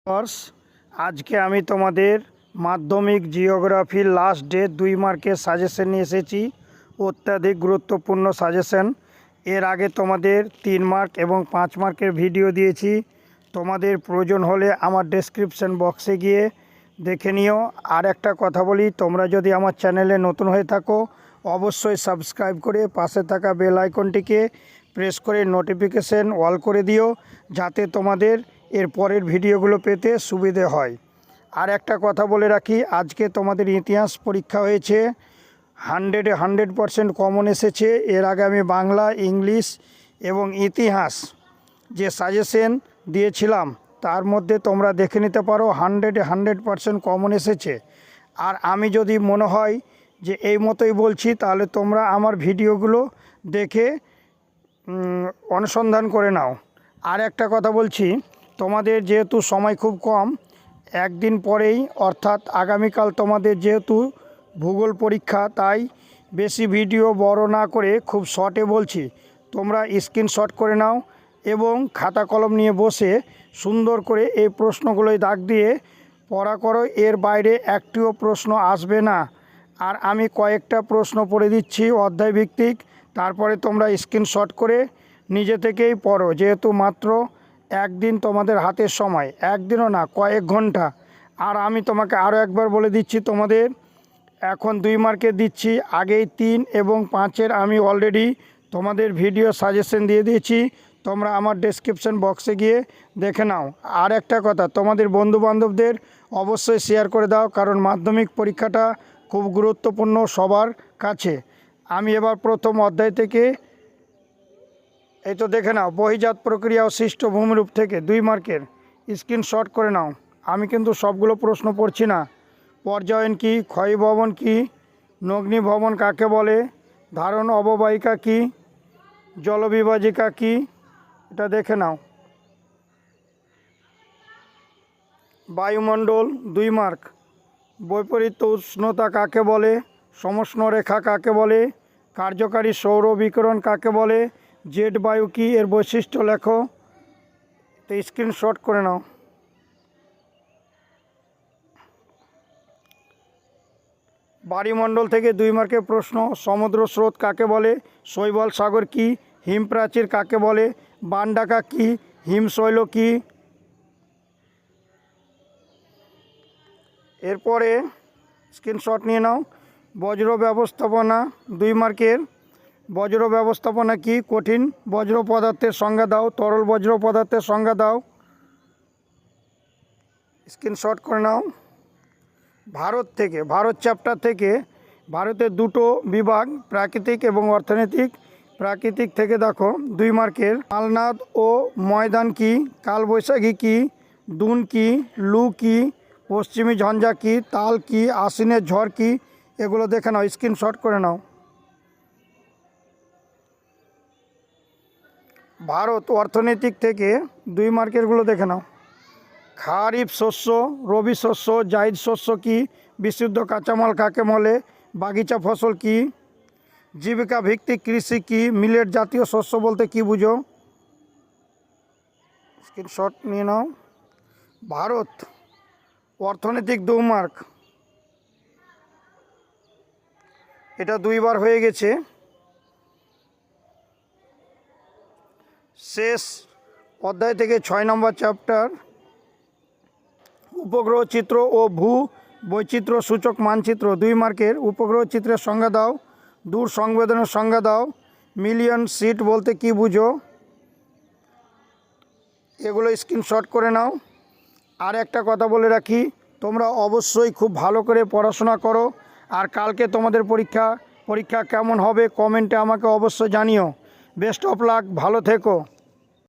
Course আজকে আমি তোমাদের মাধ্যমিক জিওগ্রাফির লাস্ট ডে 2 মার্কের সাজেশন নিয়ে এসেছি। অত্যাধিক গুরুত্বপূর্ণ সাজেশন। এর আগে তোমাদের 3 মার্ক এবং 5 মার্কের ভিডিও দিয়েছি। তোমাদের প্রয়োজন হলে আমার ডেসক্রিপশন বক্সে গিয়ে দেখে নিও। আর একটা কথা বলি, তোমরা যদি আমার চ্যানেলে নতুন হয়ে থাকো অবশ্যই সাবস্ক্রাইব করে পাশে থাকা বেল আইকনটিকে প্রেস করে নোটিফিকেশন অল করে দিও, যাতে তোমাদের এর পরের ভিডিওগুলো পেতে সুবিধে হয়। আর একটা কথা বলে রাখি, আজকে তোমাদের ইতিহাস পরীক্ষা হয়েছে। 100% কমন এসেছে। এর আগে আমি বাংলা, ইংলিশ এবং ইতিহাস যে সাজেশন দিয়েছিলাম তার মধ্যে তোমরা দেখে নিতে পারো 100% কমন এসেছে। আর আমি যদি মনে হয় যে এই মতোই বলছি, তাহলে তোমরা আমার ভিডিওগুলো দেখে অনুসন্ধান করে নাও। আর একটা কথা বলছি, তোমাদের যেহেতু সময় খুব কম, একদিন পরেই অর্থাৎ আগামীকাল তোমাদের যেহেতু ভূগোল পরীক্ষা, তাই বেশি ভিডিও বড় না করে খুব শর্টে বলছি। তোমরা স্ক্রিনশট করে নাও এবং খাতা কলম নিয়ে বসে সুন্দর করে এই প্রশ্নগুলোই দাগ দিয়ে পড়া করো। এর বাইরে একটিও প্রশ্ন আসবে না। আর আমি কয়েকটা প্রশ্ন পড়ে দিচ্ছি অধ্যায় ভিত্তিক, তারপরে তোমরা স্ক্রিনশট করে নিজে থেকেই পড়ো। যেহেতু মাত্র একদিন তোমাদের হাতের সময়, একদিনও না, কয়েক ঘন্টা। আর আমি তোমাকে আরও একবার বলে দিচ্ছি, তোমাদের এখন 2 মার্কের দিচ্ছি। আগেই 3 এবং 5-এর আমি অলরেডি তোমাদের ভিডিও সাজেশন দিয়ে দিয়েছি। তোমরা আমার ডেসক্রিপশন বক্সে গিয়ে দেখে নাও। আর একটা কথা, তোমাদের বন্ধুবান্ধবদের অবশ্যই শেয়ার করে দাও, কারণ মাধ্যমিক পরীক্ষাটা খুব গুরুত্বপূর্ণ সবার কাছে। আমি এবার প্রথম অধ্যায় থেকে, এই তো দেখে নাও, বহিজাত প্রক্রিয়া ও সৃষ্ট ভূমিরূপ থেকে 2 মার্কের স্ক্রিনশট করে নাও। আমি কিন্তু সবগুলো প্রশ্ন পড়ছি না। পর্যায়ন কী, ক্ষয়ভবন কী, নগ্নি ভবন কাকে বলে, ধারণ অববাহিকা কী, জলবিভাজিকা কী, এটা দেখে নাও। বায়ুমণ্ডল 2 মার্ক। বৈপরীত্য উষ্ণতা কাকে বলে, সমষ্ণরেখা কাকে বলে, কার্যকারী সৌর বিকিরণ কাকে বলে, জেট বায়ু কী, এর বৈশিষ্ট্য লেখো। তো স্ক্রিনশট করে নাও। বায়ুমণ্ডল থেকে 2 মার্কের প্রশ্ন, সমুদ্র স্রোত কাকে বলে, শৈবাল সাগর কী, হিমপ্রাচীর কাকে বলে, বানডাকা কী, হিমশৈল কী। এরপরে স্ক্রিনশট নিয়ে নাও। বজ্র ব্যবস্থাপনা 2 মার্কের। বজ্র ব্যবস্থাপনা কি, কঠিন বজ্র পদার্থের সংজ্ঞা দাও, তরল বজ্র পদার্থের সংজ্ঞা দাও। স্ক্রিনশট করে নাও। ভারত থেকে, ভারত চ্যাপ্টার থেকে, ভারতের 2টো বিভাগ, প্রাকৃতিক এবং অর্থনৈতিক। প্রাকৃতিক থেকে দেখো 2 মার্কের, মালনাদ ও ময়দান কি, কালবৈশাখী কি, দুন কি, লু কি, পশ্চিমী ঝঞ্ঝা কি, তাল কি, আশ্বিনের ঝড় কি, এগুলো দেখে নাও। স্ক্রিনশট করে নাও। ভারত অর্থনৈতিক থেকে 2 মার্কেরগুলো দেখে নাও। খারিফ শস্য, রবি শস্য, জাইদ শস্য কি, বিশুদ্ধ কাঁচামাল কাকে বলে, বাগিচা ফসল কি, জীবিকা ভিত্তিক কৃষি কি, মিলেট জাতীয় শস্য বলতে কি বুঝো। স্ক্রিনশট নিয়ে নাও। ভারত অর্থনৈতিক 2 মার্ক। এটা 2 বার হয়ে গেছে। শেষ অধ্যায় থেকে 6 নম্বর চ্যাপ্টার, উপগ্রহ চিত্র ও ভূ বৈচিত্র্য সূচক মানচিত্র 2 মার্কের। উপগ্রহ চিত্রের সংজ্ঞা দাও, দূর সংবেদনের সংজ্ঞা দাও, মিলিয়ন সিট বলতে কি বুঝো, এগুলো স্ক্রিনশট করে নাও। আর একটা কথা বলে রাখি, তোমরা অবশ্যই খুব ভালো করে পড়াশোনা করো। আর কালকে তোমাদের পরীক্ষা কেমন হবে কমেন্টে আমাকে অবশ্যই জানিও। বেস্ট অফ লাক, ভালো থেকো।